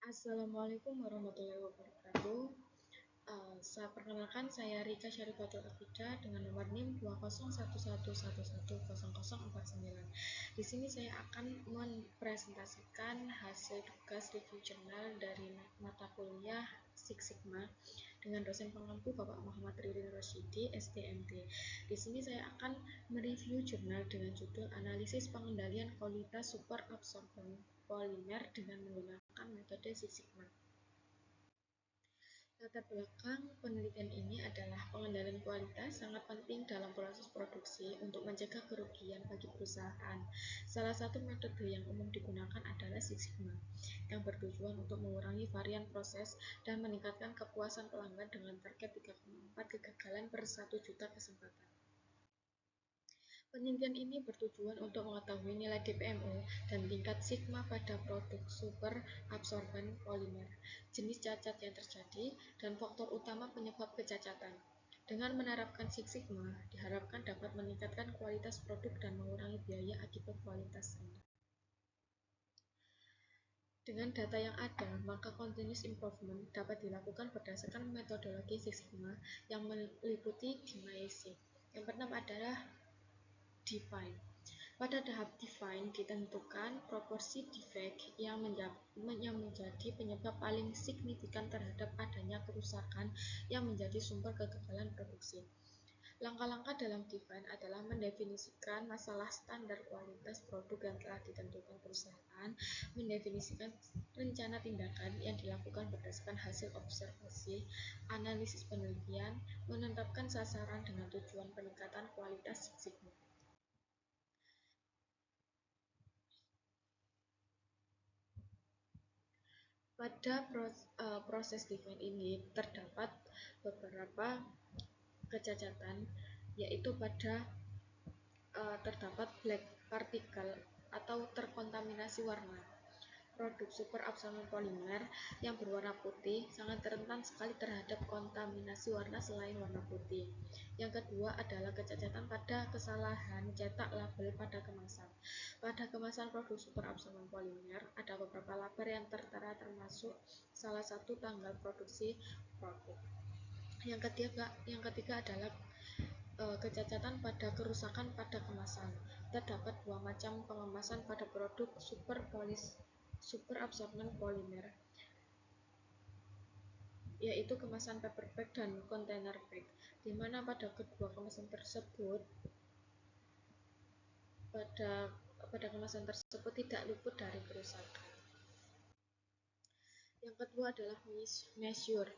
Assalamualaikum warahmatullahi wabarakatuh. Saya perkenalkan, saya Rika Syarifatul Afida dengan nomor NIM 20111110049. Di sini saya akan mempresentasikan hasil tugas review jurnal dari mata kuliah Six Sigma dengan dosen pengampu Bapak Muhammad Ririn Rosyidi, STMT. Di sini saya akan mereview jurnal dengan judul Analisis Pengendalian Kualitas Super Absorbent Polimer dengan menggunakan metode Six Sigma. Latar belakang penelitian ini adalah pengendalian kualitas sangat penting dalam proses produksi untuk mencegah kerugian bagi perusahaan. Salah satu metode yang umum digunakan adalah Six Sigma, yang bertujuan untuk mengurangi varian proses dan meningkatkan kepuasan pelanggan dengan target 3,4 kegagalan per 1 juta kesempatan. Penelitian ini bertujuan untuk mengetahui nilai DPMO dan tingkat sigma pada produk super absorban polimer, jenis cacat yang terjadi, dan faktor utama penyebab kecacatan. Dengan menerapkan Six Sigma, diharapkan dapat meningkatkan kualitas produk dan mengurangi biaya akibat kualitas rendah. Dengan data yang ada, maka continuous improvement dapat dilakukan berdasarkan metodologi Six Sigma yang meliputi demising. Yang pertama adalah define. Pada tahap define ditentukan proporsi defect yang menjadi penyebab paling signifikan terhadap adanya kerusakan yang menjadi sumber kegagalan produksi. Langkah-langkah dalam define adalah mendefinisikan masalah standar kualitas produk yang telah ditentukan perusahaan, mendefinisikan rencana tindakan yang dilakukan berdasarkan hasil observasi, analisis penelitian, menetapkan sasaran dengan tujuan peningkatan kualitas sigma. Pada proses define ini terdapat beberapa kecacatan, yaitu pada terdapat black particle atau terkontaminasi warna. Produk super absorbent polimer yang berwarna putih sangat rentan sekali terhadap kontaminasi warna selain warna putih. Yang kedua adalah kecacatan pada kesalahan cetak label pada kemasan. Pada kemasan produk super absorbent polimer ada beberapa label yang tertera termasuk salah satu tanggal produksi produk. Yang ketiga adalah kecacatan pada kerusakan pada kemasan. Terdapat dua macam pengemasan pada produk super absorbent polimer, yaitu kemasan paper bag dan container bag, di mana pada kedua kemasan tersebut tidak luput dari kerusakan. Yang kedua adalah measure,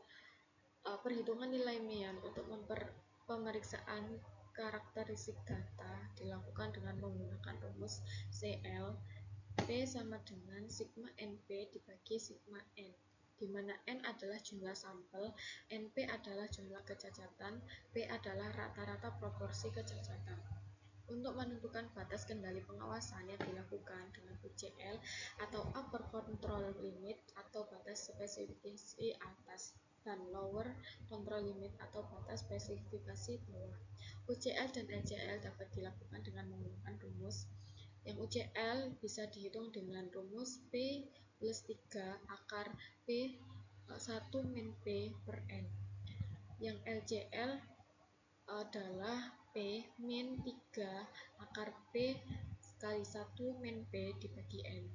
perhitungan nilai mean untuk pemeriksaan karakteristik data dilakukan dengan menggunakan rumus CL. P sama dengan sigma NP dibagi sigma N, di mana N adalah jumlah sampel, NP adalah jumlah kecacatan, P adalah rata-rata proporsi kecacatan. Untuk menentukan batas kendali pengawasan yang dilakukan dengan UCL atau upper control limit atau batas spesifikasi atas, dan lower control limit atau batas spesifikasi bawah. UCL dan LCL dapat dilakukan dengan menggunakan rumus. Yang UCL bisa dihitung dengan rumus P plus 3 akar P 1 min P per N. Yang LCL adalah P min 3 akar P kali 1 min P dibagi N,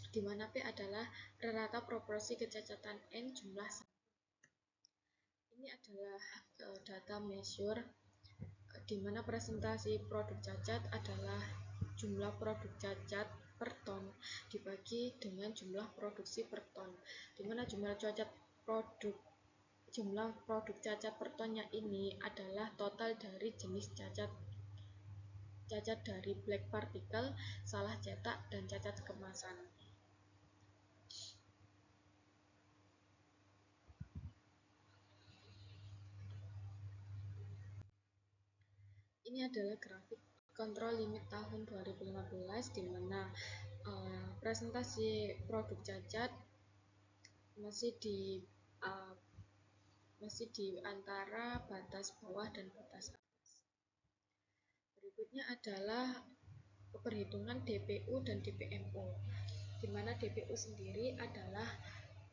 di mana P adalah rata proporsi kecacatan N jumlah sampel. Ini adalah data measure, di mana presentasi produk cacat adalah jumlah produk cacat per ton dibagi dengan jumlah produksi per ton, di mana jumlah produk cacat per tonnya ini adalah total dari jenis cacat dari black particle, salah cetak, dan cacat kemasan. Ini adalah grafik kontrol limit tahun 2015, di mana presentasi produk cacat masih di antara batas bawah dan batas atas. Berikutnya adalah perhitungan DPU dan DPMO, di mana DPU sendiri adalah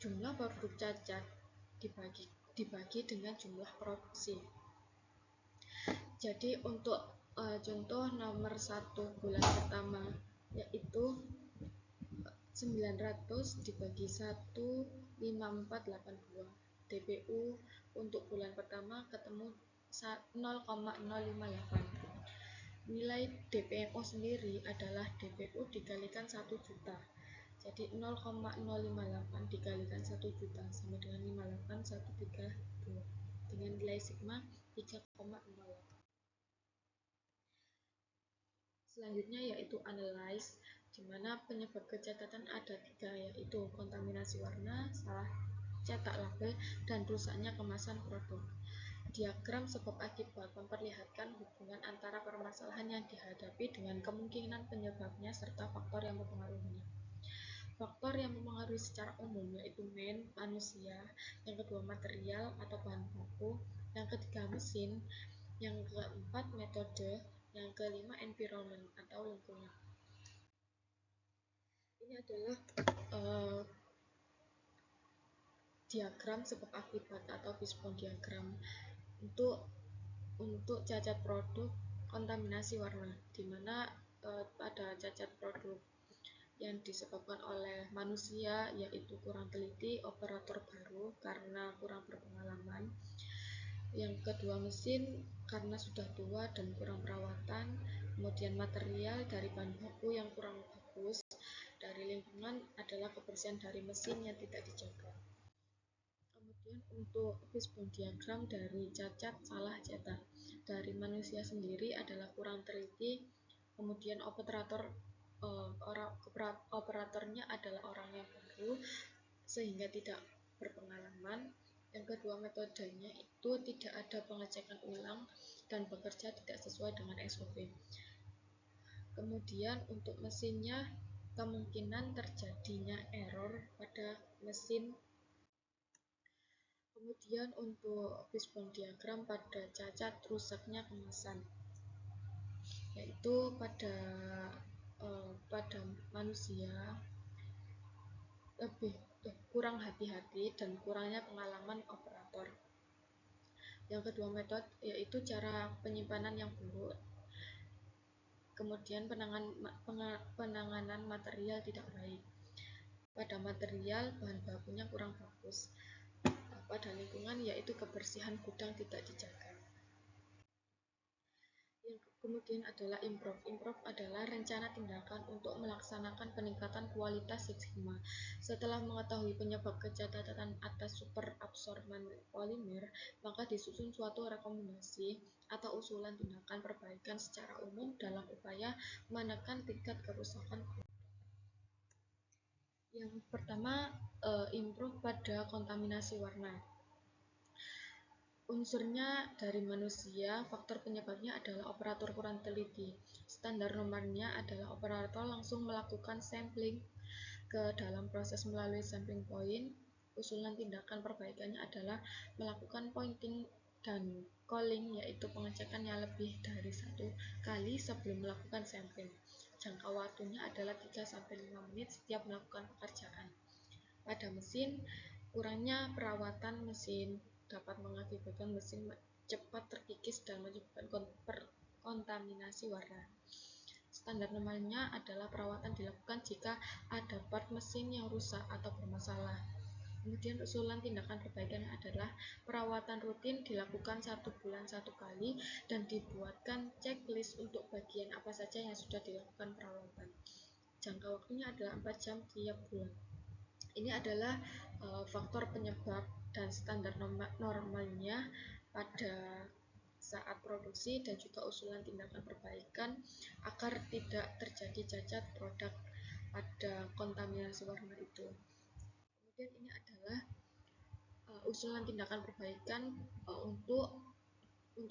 jumlah produk cacat dibagi dengan jumlah produksi. Jadi untuk contoh nomor 1 bulan pertama yaitu 900 dibagi 1 5482. DPU untuk bulan pertama ketemu 0,058. Nilai DPMO sendiri adalah DPU dikalikan 1 juta. Jadi 0,058 dikalikan 1 juta sama dengan 58132 dengan nilai sigma 3,08. Selanjutnya yaitu analyze, di mana penyebab kecacatan ada 3, yaitu kontaminasi warna, salah cetak label, dan rusaknya kemasan produk. Diagram sebab akibat memperlihatkan hubungan antara permasalahan yang dihadapi dengan kemungkinan penyebabnya serta faktor yang mempengaruhinya. Faktor yang mempengaruhi secara umum yaitu manusia, yang kedua material atau bahan baku, yang ketiga mesin, yang keempat metode, yang kelima environment atau lingkungan. Ini adalah diagram sebab akibat atau fishbone diagram untuk cacat produk kontaminasi warna, di mana pada cacat produk yang disebabkan oleh manusia yaitu kurang teliti, operator baru karena kurang berpengalaman, yang kedua mesin karena sudah tua dan kurang perawatan, kemudian material dari bahan baku yang kurang bagus, dari lingkungan adalah kebersihan dari mesin yang tidak dijaga. Kemudian untuk fishbone diagram dari cacat salah cetak, dari manusia sendiri adalah kurang teliti, kemudian operatornya adalah orang yang baru sehingga tidak berpengalaman. Yang kedua metodenya itu tidak ada pengecekan ulang dan bekerja tidak sesuai dengan SOP. Kemudian untuk mesinnya kemungkinan terjadinya error pada mesin. Kemudian untuk fishbone diagram pada cacat rusaknya kemasan, yaitu pada manusia lebih kurang hati-hati dan kurangnya pengalaman operator. Yang kedua metode yaitu cara penyimpanan yang buruk, kemudian penanganan material tidak baik. Pada material bahan bakunya kurang bagus. Pada lingkungan yaitu kebersihan gudang tidak dijaga. Kemudian adalah improve. Improve adalah rencana tindakan untuk melaksanakan peningkatan kualitas Six Sigma. Setelah mengetahui penyebab kecacatan atas superabsorban polimer, maka disusun suatu rekomendasi atau usulan tindakan perbaikan secara umum dalam upaya menekan tingkat kerusakan. Yang pertama, improve pada kontaminasi warna. Unsurnya dari manusia, faktor penyebabnya adalah operator kurang teliti. Standar nomornya adalah operator langsung melakukan sampling ke dalam proses melalui sampling point. Usulan tindakan perbaikannya adalah melakukan pointing dan calling, yaitu pengecekan yang lebih dari 1 kali sebelum melakukan sampling. Jangka waktunya adalah 3-5 menit setiap melakukan pekerjaan. Pada mesin, kurangnya perawatan mesin dapat mengakibatkan mesin cepat terkikis dan menyebabkan kontaminasi warna. Standar normalnya adalah perawatan dilakukan jika ada part mesin yang rusak atau bermasalah. Kemudian usulan tindakan perbaikan adalah perawatan rutin dilakukan 1 bulan 1 kali dan dibuatkan checklist untuk bagian apa saja yang sudah dilakukan perawatan. Jangka waktunya adalah 4 jam tiap bulan. Ini adalah faktor penyebab dan standar normalnya pada saat produksi dan juga usulan tindakan perbaikan agar tidak terjadi cacat produk pada kontaminasi warna itu. Kemudian ini adalah usulan tindakan perbaikan untuk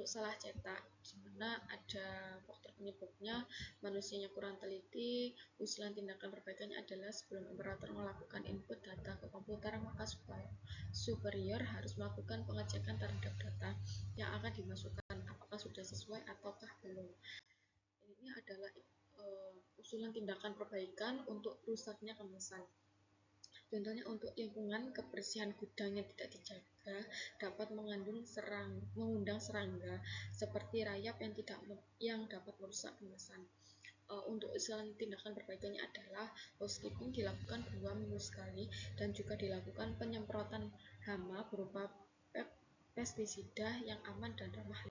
salah cetak, di mana ada faktor penyebabnya manusianya kurang teliti. Usulan tindakan perbaikannya adalah sebelum operator melakukan input data ke komputer, maka superior harus melakukan pengecekan terhadap data yang akan dimasukkan apakah sudah sesuai ataukah belum. Ini adalah usulan tindakan perbaikan untuk rusaknya kemasan. Contohnya untuk lingkungan, kebersihan gudang yang tidak dijaga dapat mengundang serangga seperti rayap yang dapat merusak kemasan. Untuk usulan tindakan perbaikannya adalah housekeeping dilakukan 2 minggu sekali dan juga dilakukan penyemprotan hama berupa pestisida yang aman dan ramah.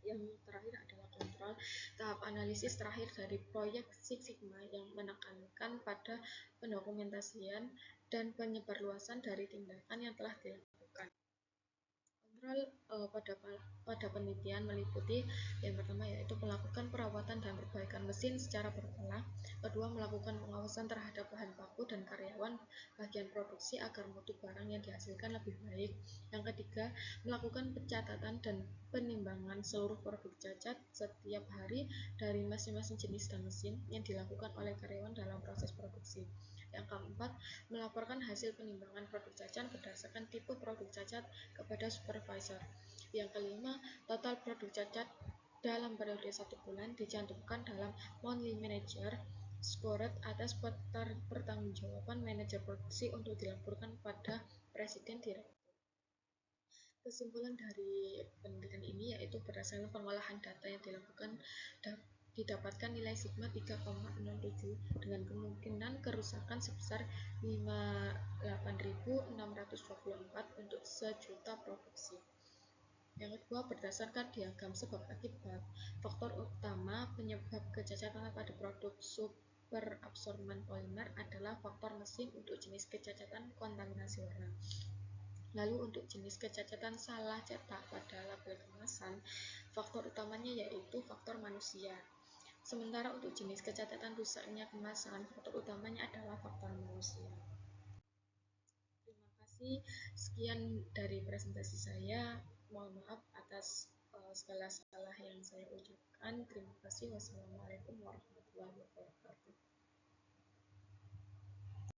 Yang terakhir adalah kontrol. Tahap analisis terakhir dari proyek Six Sigma yang menekankan pada pendokumentasian dan penyebarluasan dari tindakan yang telah dilakukan. Kontrol pada penelitian meliputi yang pertama yaitu melakukan perawatan dan perbaikan mesin secara berkala, kedua melakukan pengawasan terhadap bahan baku dan karyawan bagian produksi agar mutu barang yang dihasilkan lebih baik, yang ketiga melakukan pencatatan dan penimbangan seluruh produk cacat setiap hari dari masing-masing jenis dan mesin yang dilakukan oleh karyawan dalam proses produksi. Yang keempat, melaporkan hasil penimbangan produk cacat berdasarkan tipe produk cacat kepada supervisor. Yang kelima, total produk cacat dalam periode 1 bulan dicantumkan dalam monthly manager scorecard atas pertanggungjawaban manajer produksi untuk dilaporkan pada presiden direktur. Kesimpulan dari penelitian ini yaitu berdasarkan pengolahan data yang dilakukan didapatkan nilai sigma 3,07 dengan kemungkinan kerusakan sebesar 58.624 untuk sejuta produksi. Yang kedua, berdasarkan diagram sebab akibat, faktor utama penyebab kecacatan pada produk superabsorban polimer adalah faktor mesin untuk jenis kecacatan kontaminasi warna. Lalu untuk jenis kecacatan salah cetak pada label kemasan, faktor utamanya yaitu faktor manusia. Sementara untuk jenis kecacatan rusaknya kemasan, faktor utamanya adalah faktor manusia. Terima kasih, sekian dari presentasi saya. Mohon maaf atas segala salah yang saya ucapkan. Terima kasih. Wassalamualaikum warahmatullahi wabarakatuh.